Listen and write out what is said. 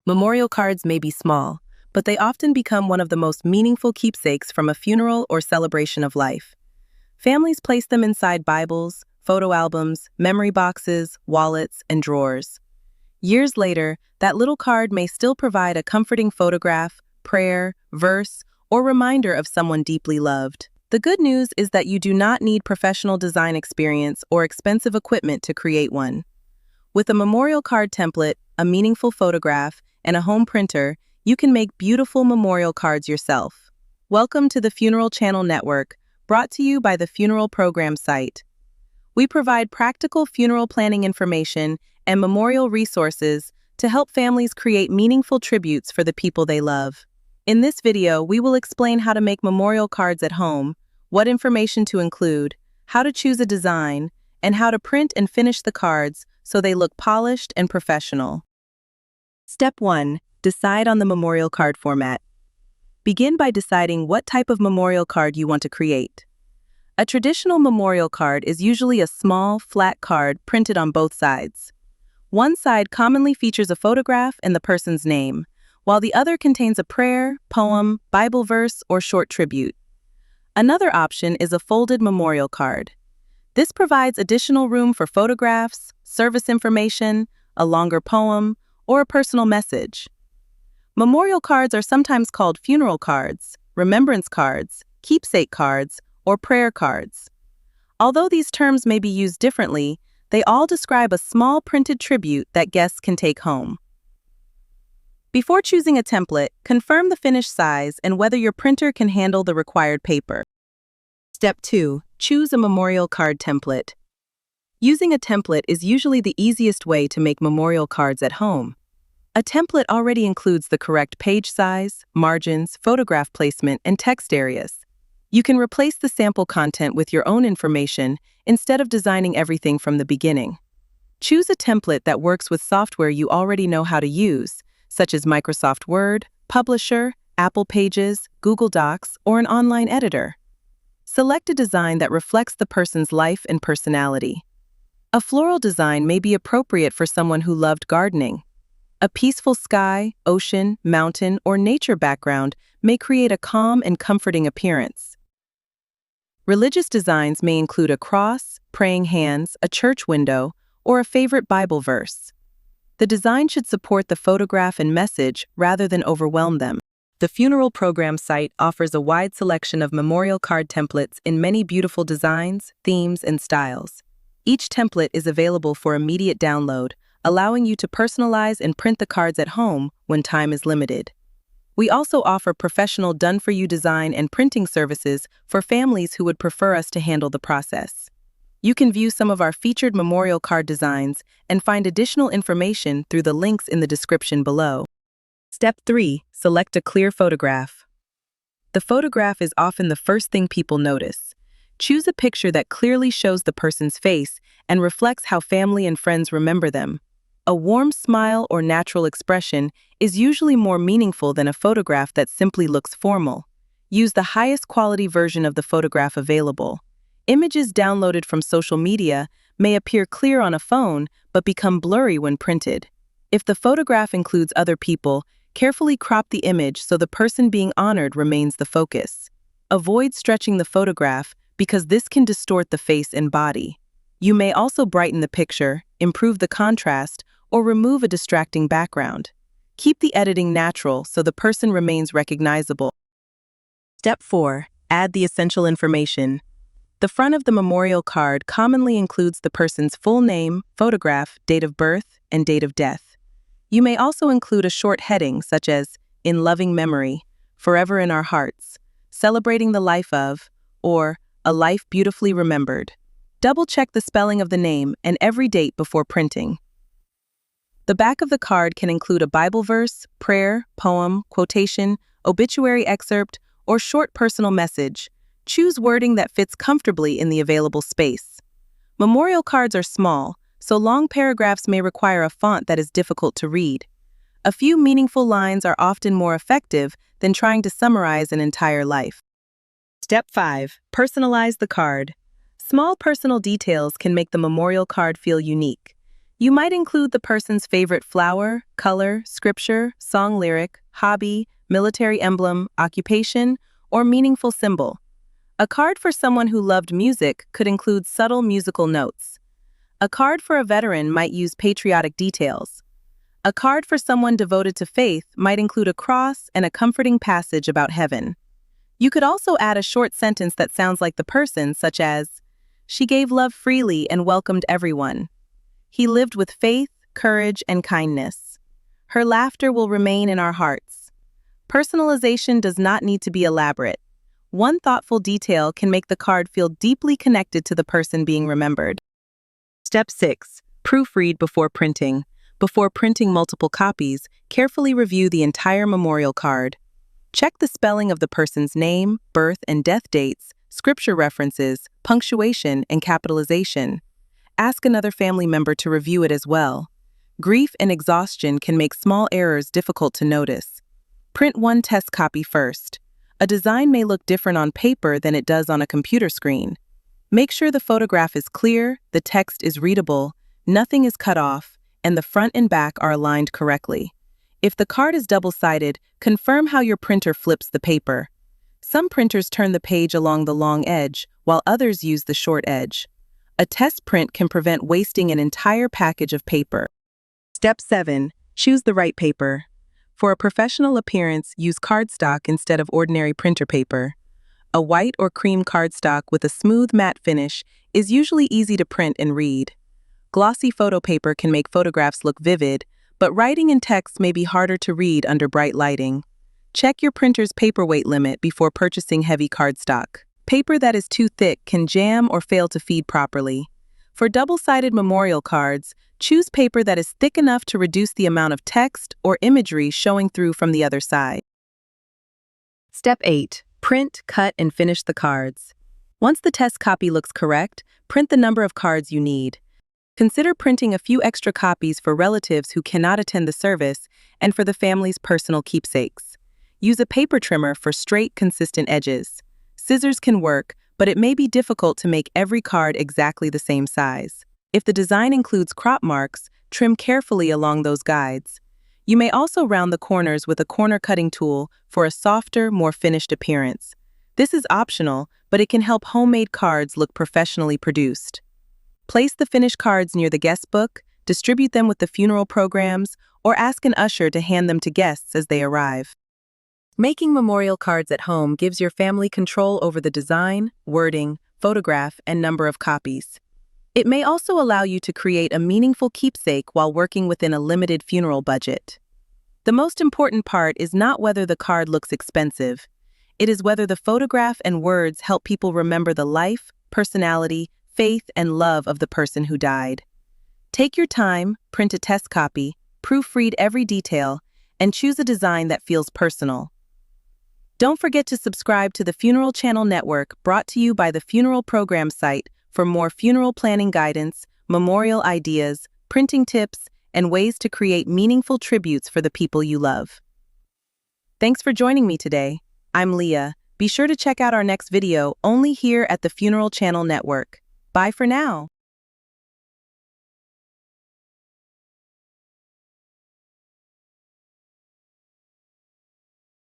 Memorial cards may be small, but they often become one of the most meaningful keepsakes from a funeral or celebration of life. Families place them inside Bibles, photo albums, memory boxes, wallets, and drawers. Years later, that little card may still provide a comforting photograph, prayer, verse, or reminder of someone deeply loved. The good news is that you do not need professional design experience or expensive equipment to create one. With a memorial card template, a meaningful photograph, and a home printer, you can make beautiful memorial cards yourself. Welcome to the Funeral Channel Network, brought to you by the Funeral Program site. We provide practical funeral planning information and memorial resources to help families create meaningful tributes for the people they love. In this video, we will explain how to make memorial cards at home, what information to include, how to choose a design, and how to print and finish the cards so they look polished and professional. Step 1. Decide on the memorial card format. Begin by deciding what type of memorial card you want to create. A traditional memorial card is usually a small, flat card printed on both sides. One side commonly features a photograph and the person's name, while the other contains a prayer, poem, Bible verse, or short tribute. Another option is a folded memorial card. This provides additional room for photographs, service information, a longer poem, or a personal message. Memorial cards are sometimes called funeral cards, remembrance cards, keepsake cards, or prayer cards. Although these terms may be used differently, they all describe a small printed tribute that guests can take home. Before choosing a template, confirm the finished size and whether your printer can handle the required paper. Step 2. Choose a memorial card template. Using a template is usually the easiest way to make memorial cards at home. A template already includes the correct page size, margins, photograph placement, and text areas. You can replace the sample content with your own information instead of designing everything from the beginning. Choose a template that works with software you already know how to use, such as Microsoft Word, Publisher, Apple Pages, Google Docs, or an online editor. Select a design that reflects the person's life and personality. A floral design may be appropriate for someone who loved gardening. A peaceful sky, ocean, mountain, or nature background may create a calm and comforting appearance. Religious designs may include a cross, praying hands, a church window, or a favorite Bible verse. The design should support the photograph and message rather than overwhelm them. The Funeral Program site offers a wide selection of memorial card templates in many beautiful designs, themes, and styles. Each template is available for immediate download, allowing you to personalize and print the cards at home when time is limited. We also offer professional done-for-you design and printing services for families who would prefer us to handle the process. You can view some of our featured memorial card designs and find additional information through the links in the description below. Step 3. Select a clear photograph. The photograph is often the first thing people notice. Choose a picture that clearly shows the person's face and reflects how family and friends remember them. A warm smile or natural expression is usually more meaningful than a photograph that simply looks formal. Use the highest quality version of the photograph available. Images downloaded from social media may appear clear on a phone but become blurry when printed. If the photograph includes other people, carefully crop the image so the person being honored remains the focus. Avoid stretching the photograph because this can distort the face and body. You may also brighten the picture, improve the contrast, or remove a distracting background. Keep the editing natural so the person remains recognizable. Step 4. Add the essential information. The front of the memorial card commonly includes the person's full name, photograph, date of birth, and date of death. You may also include a short heading such as, "In loving memory," "Forever in our hearts," "Celebrating the life of," or "A life beautifully remembered." Double-check the spelling of the name and every date before printing. The back of the card can include a Bible verse, prayer, poem, quotation, obituary excerpt, or short personal message. Choose wording that fits comfortably in the available space. Memorial cards are small, so long paragraphs may require a font that is difficult to read. A few meaningful lines are often more effective than trying to summarize an entire life. Step 5. Personalize the card. Small personal details can make the memorial card feel unique. You might include the person's favorite flower, color, scripture, song lyric, hobby, military emblem, occupation, or meaningful symbol. A card for someone who loved music could include subtle musical notes. A card for a veteran might use patriotic details. A card for someone devoted to faith might include a cross and a comforting passage about heaven. You could also add a short sentence that sounds like the person, such as, "She gave love freely and welcomed everyone. He lived with faith, courage, and kindness. Her laughter will remain in our hearts." Personalization does not need to be elaborate. One thoughtful detail can make the card feel deeply connected to the person being remembered. Step 6. Proofread before printing. Before printing multiple copies, carefully review the entire memorial card. Check the spelling of the person's name, birth and death dates, scripture references, punctuation, and capitalization. Ask another family member to review it as well. Grief and exhaustion can make small errors difficult to notice. Print one test copy first. A design may look different on paper than it does on a computer screen. Make sure the photograph is clear, the text is readable, nothing is cut off, and the front and back are aligned correctly. If the card is double-sided, confirm how your printer flips the paper. Some printers turn the page along the long edge, while others use the short edge. A test print can prevent wasting an entire package of paper. Step 7. Choose the right paper. For a professional appearance, use cardstock instead of ordinary printer paper. A white or cream cardstock with a smooth matte finish is usually easy to print and read. Glossy photo paper can make photographs look vivid, but writing and text may be harder to read under bright lighting. Check your printer's paperweight limit before purchasing heavy cardstock. Paper that is too thick can jam or fail to feed properly. For double-sided memorial cards, choose paper that is thick enough to reduce the amount of text or imagery showing through from the other side. Step 8. Print, cut, and finish the cards. Once the test copy looks correct, print the number of cards you need. Consider printing a few extra copies for relatives who cannot attend the service and for the family's personal keepsakes. Use a paper trimmer for straight, consistent edges. Scissors can work, but it may be difficult to make every card exactly the same size. If the design includes crop marks, trim carefully along those guides. You may also round the corners with a corner cutting tool for a softer, more finished appearance. This is optional, but it can help homemade cards look professionally produced. Place the finished cards near the guest book, distribute them with the funeral programs, or ask an usher to hand them to guests as they arrive. Making memorial cards at home gives your family control over the design, wording, photograph, and number of copies. It may also allow you to create a meaningful keepsake while working within a limited funeral budget. The most important part is not whether the card looks expensive. It is whether the photograph and words help people remember the life, personality, faith, and love of the person who died. Take your time, print a test copy, proofread every detail, and choose a design that feels personal. Don't forget to subscribe to the Funeral Channel Network, brought to you by the Funeral Program site, for more funeral planning guidance, memorial ideas, printing tips, and ways to create meaningful tributes for the people you love. Thanks for joining me today. I'm Leah. Be sure to check out our next video only here at the Funeral Channel Network. Bye for now.